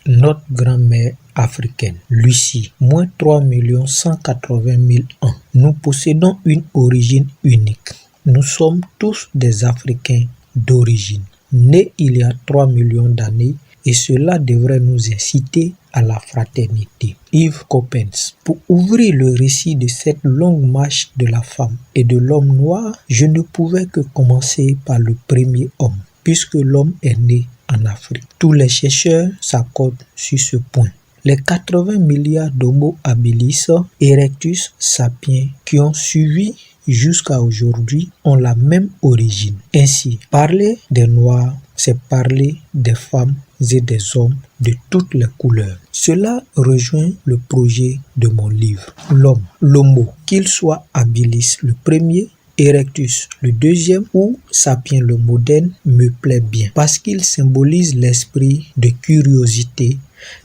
Notre grand-mère africaine, Lucie, moins 3 180 000 ans. Nous possédons une origine unique. Nous sommes tous des Africains d'origine, nés il y a 3 millions d'années, et cela devrait nous inciter à la fraternité. Yves Coppens. Pour ouvrir le récit de cette longue marche de la femme et de l'homme noir, je ne pouvais que commencer par le premier homme, puisque l'homme est né en Afrique. Tous les chercheurs s'accordent sur ce point. Les 80 milliards d'Homo habilis, Erectus sapiens, qui ont suivi jusqu'à aujourd'hui, ont la même origine. Ainsi, parler des Noirs, c'est parler des femmes et des hommes de toutes les couleurs. Cela rejoint le projet de mon livre. L'homme, l'homo, qu'il soit habilis le premier, Erectus le deuxième ou Sapiens le moderne, me plaît bien parce qu'il symbolise l'esprit de curiosité,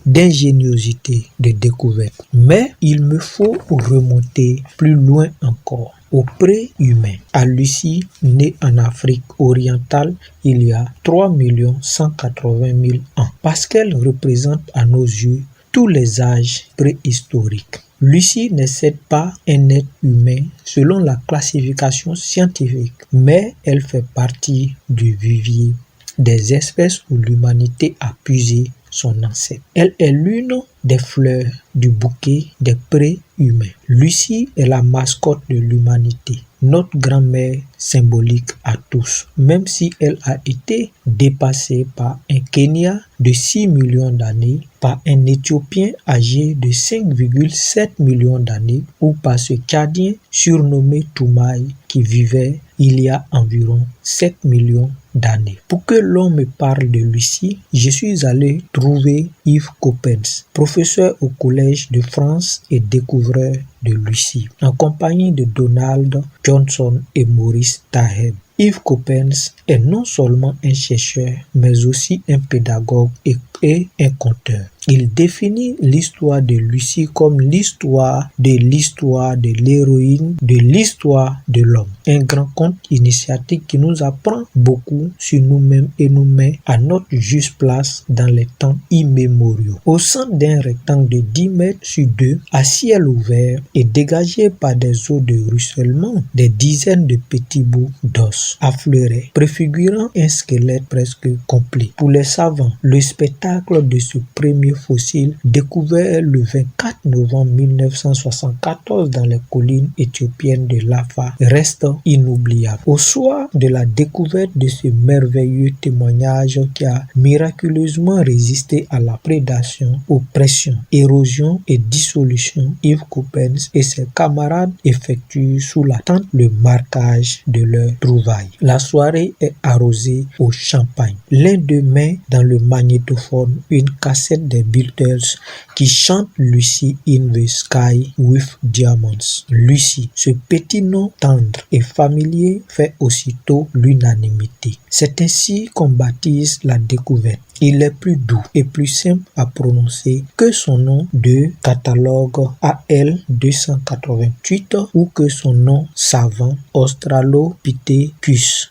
d'ingéniosité, de découverte. Mais il me faut remonter plus loin encore, au pré-humain, à Lucie, née en Afrique orientale il y a 3 180 000 ans, parce qu'elle représente à nos yeux tous les âges préhistoriques. Lucie n'excède pas un être humain selon la classification scientifique, mais elle fait partie du vivier des espèces où l'humanité a puisé son ancêtre. Elle est l'une des fleurs du bouquet des pré-humains. Lucie est la mascotte de l'humanité, notre grand-mère symbolique à tous, même si elle a été dépassée par un Kenya de 6 millions d'années, par un Éthiopien âgé de 5,7 millions d'années ou par ce Tchadien surnommé Toumaï qui vivait il y a environ 7 millions d'années. Pour que l'on me parle de Lucie, je suis allé trouver Yves Coppens, professeur au Collège de France et découvreur de Lucie, en compagnie de Donald Johnson et Maurice Taheb. Yves Coppens est non seulement un chercheur, mais aussi un pédagogue et un conteur. Il définit l'histoire de Lucie comme l'histoire de l'héroïne, de l'histoire de l'homme. Un grand conte initiatique qui nous apprend beaucoup sur nous-mêmes et nous met à notre juste place dans les temps immémoriaux. Au centre d'un rectangle de 10 mètres sur 2, à ciel ouvert et dégagé par des eaux de ruissellement, des dizaines de petits bouts d'os affleuraient, préfigurant un squelette presque complet. Pour les savants, le spectacle de ce premier fossile découvert le 24 novembre 1974 dans les collines éthiopiennes de l'Afar reste inoubliable. Au soir de la découverte de ce merveilleux témoignage qui a miraculeusement résisté à la prédation, aux pressions, érosion et dissolution, Yves Coppens et ses camarades effectuent sous la tente le marquage de leur trouvaille. La soirée est arrosée au champagne. L'un d'eux met dans le magnétophone une cassette des Beatles qui chante Lucy in the Sky with Diamonds. Lucie, ce petit nom tendre et familier, fait aussitôt l'unanimité. C'est ainsi qu'on baptise la découverte. Il est plus doux et plus simple à prononcer que son nom de catalogue AL 288 ou que son nom savant Australopithecus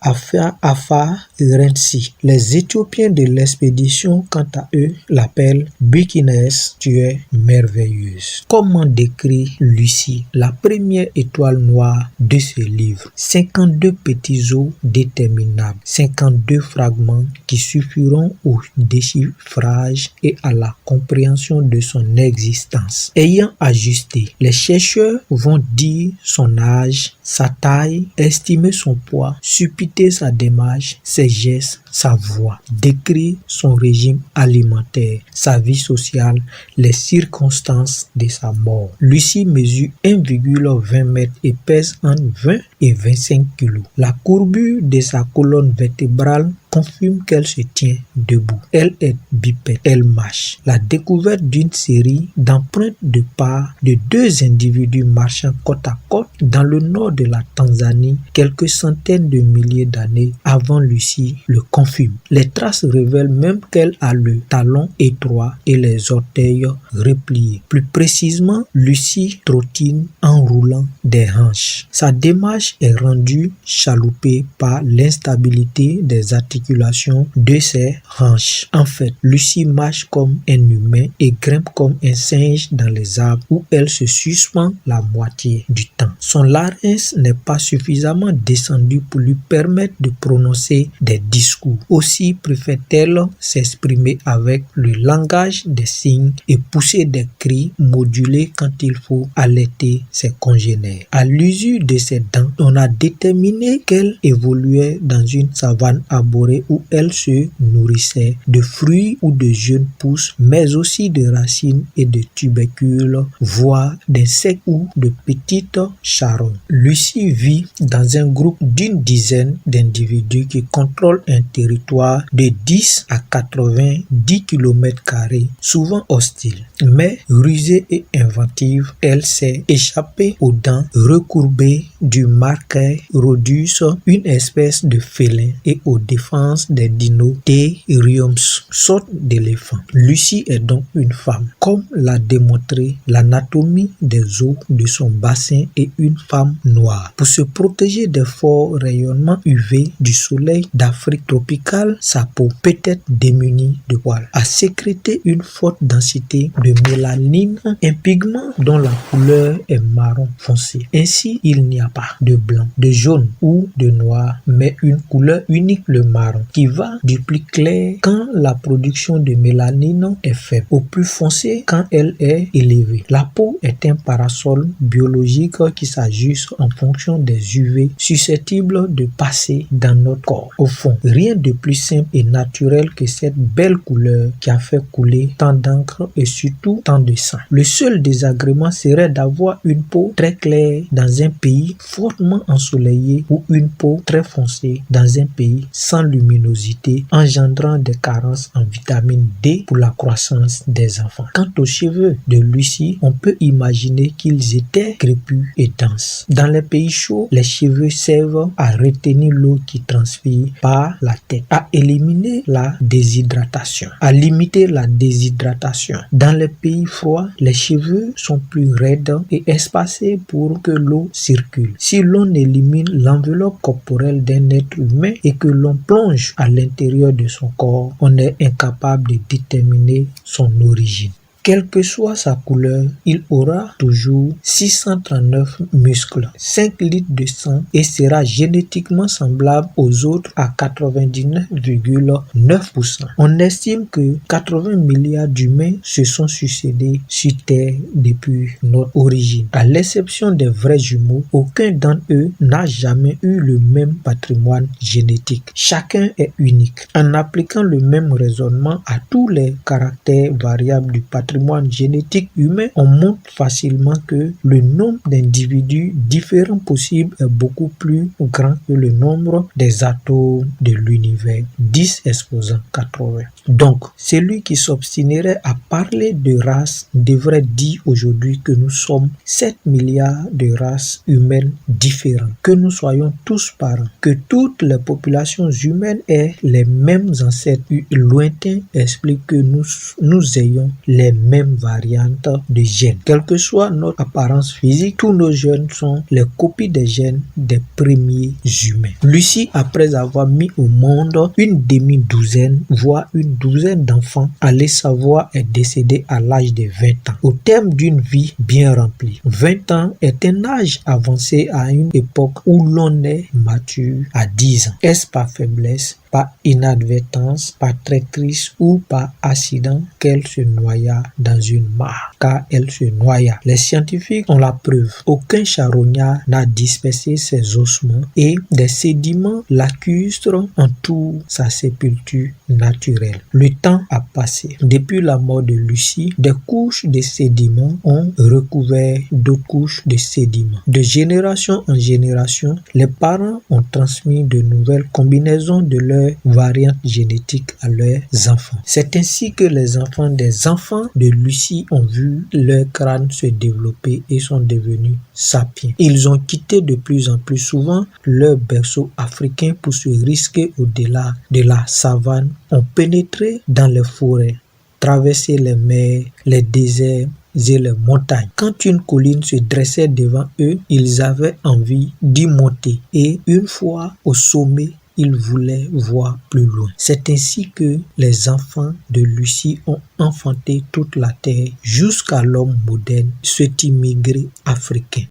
afarensis. Les Éthiopiens de l'expédition, quant à eux, l'appellent Bikines, tu es merveilleuse. Comment décrire Lucie, la première étoile noire de ce livre? 52 petits os déterminables, 52 fragments qui suffiront au déchiffrage et à la compréhension de son existence. Ayant ajusté, les chercheurs vont dire son âge, sa taille, estimer son poids, supputer sa démarche, ses gestes, sa voix, décrire son régime alimentaire, sa vie sociale, les circonstances de sa mort. Lucie mesure 1,20 m et pèse entre 20 et 25 kg. La courbure de sa colonne vertébrale confirme qu'elle se tient debout. Elle est bipède, elle marche. La découverte d'une série d'empreintes de pas de deux individus marchant côte à côte dans le nord de la Tanzanie, quelques centaines de milliers d'années avant Lucie, le confirme. Les traces révèlent même qu'elle a le talon étroit et les orteils repliés. Plus précisément, Lucie trottine en roulant des hanches. Sa démarche est rendue chaloupée par l'instabilité des articulations l'articulation de ses hanches. En fait, Lucie marche comme un humain et grimpe comme un singe dans les arbres où elle se suspend la moitié du temps. Son larynx n'est pas suffisamment descendu pour lui permettre de prononcer des discours. Aussi préfère-t-elle s'exprimer avec le langage des signes et pousser des cris modulés quand il faut alerter ses congénères. À l'usure de ses dents, on a déterminé qu'elle évoluait dans une savane arborée où elle se nourrissait de fruits ou de jeunes pousses, mais aussi de racines et de tubercules, voire d'insectes ou de petites charognes. Lucie vit dans un groupe d'une dizaine d'individus qui contrôlent un territoire de 10 à 90 km², souvent hostile. Mais rusée et inventive, elle s'est échappée aux dents recourbées du Marquet rhodus, une espèce de félin, et aux défenses des Dinotheriums, sorte d'éléphant. Lucie est donc une femme, comme l'a démontré l'anatomie des os de son bassin, et une femme noire. Pour se protéger des forts rayonnements UV du soleil d'Afrique tropicale, sa peau peut être démunie de poils. A sécrété une forte densité de mélanine, un pigment dont la couleur est marron foncé. Ainsi, il n'y a pas de blanc, de jaune ou de noir, mais une couleur unique, le marron, qui va du plus clair quand la production de mélanine est faible au plus foncé quand elle est élevée. La peau est un parasol biologique qui s'ajuste en fonction des UV susceptibles de passer dans notre corps. Au fond, rien de plus simple et naturel que cette belle couleur qui a fait couler tant d'encre et surtout tant de sang. Le seul désagrément serait d'avoir une peau très claire dans un pays fortement ensoleillé ou une peau très foncée dans un pays sans luminosité, engendrant des carences en vitamine D pour la croissance des enfants. Quant aux cheveux de Lucie, on peut imaginer qu'ils étaient crépus et denses. Dans les pays chauds, les cheveux servent à retenir l'eau qui transpire par la tête, à éliminer la déshydratation, à limiter la déshydratation. Dans les pays froids, les cheveux sont plus raides et espacés pour que l'eau circule. Si l'on élimine l'enveloppe corporelle d'un être humain et que l'on plonge à l'intérieur de son corps, on est incapable de déterminer son origine. Quelle que soit sa couleur, il aura toujours 639 muscles, 5 litres de sang et sera génétiquement semblable aux autres à 99,9%. On estime que 80 milliards d'humains se sont succédés sur Terre depuis notre origine. À l'exception des vrais jumeaux, aucun d'entre eux n'a jamais eu le même patrimoine génétique. Chacun est unique. En appliquant le même raisonnement à tous les caractères variables du patrimoine génétique humain, on montre facilement que le nombre d'individus différents possibles est beaucoup plus grand que le nombre des atomes de l'univers, 10 exposant 80. Donc, celui qui s'obstinerait à parler de race devrait dire aujourd'hui que nous sommes 7 milliards de races humaines différentes, que nous soyons tous parents, que toutes les populations humaines aient les mêmes ancêtres lointains explique que nous ayons les mêmes variantes de gènes. Quelle que soit notre apparence physique, tous nos gènes sont les copies des gènes des premiers humains. Lucie, après avoir mis au monde une demi-douzaine, voire une douzaine d'enfants, allez savoir, est décédée à l'âge de 20 ans. Au terme d'une vie bien remplie, 20 ans est un âge avancé à une époque où l'on est mature à 10 ans. Est-ce par faiblesse, par inadvertance, par traîtrise ou par accident qu'elle se noya dans une mare, car elle se noya. Les scientifiques ont la preuve. Aucun charognard n'a dispersé ses ossements et des sédiments lacustres entourent sa sépulture naturelle. Le temps a passé. Depuis la mort de Lucie, des couches de sédiments ont recouvert d'autres couches de sédiments. De génération en génération, les parents ont transmis de nouvelles combinaisons de leurs variantes génétiques à leurs enfants. C'est ainsi que les enfants des enfants de Lucie ont vu leur crâne se développer et sont devenus sapiens. Ils ont quitté de plus en plus souvent leur berceau africain pour se risquer au-delà de la savane, ont pénétré dans les forêts, traversé les mers, les déserts et les montagnes. Quand une colline se dressait devant eux, ils avaient envie d'y monter et une fois au sommet, il voulait voir plus loin. C'est ainsi que les enfants de Lucie ont enfanté toute la terre jusqu'à l'homme moderne, cet immigré africain.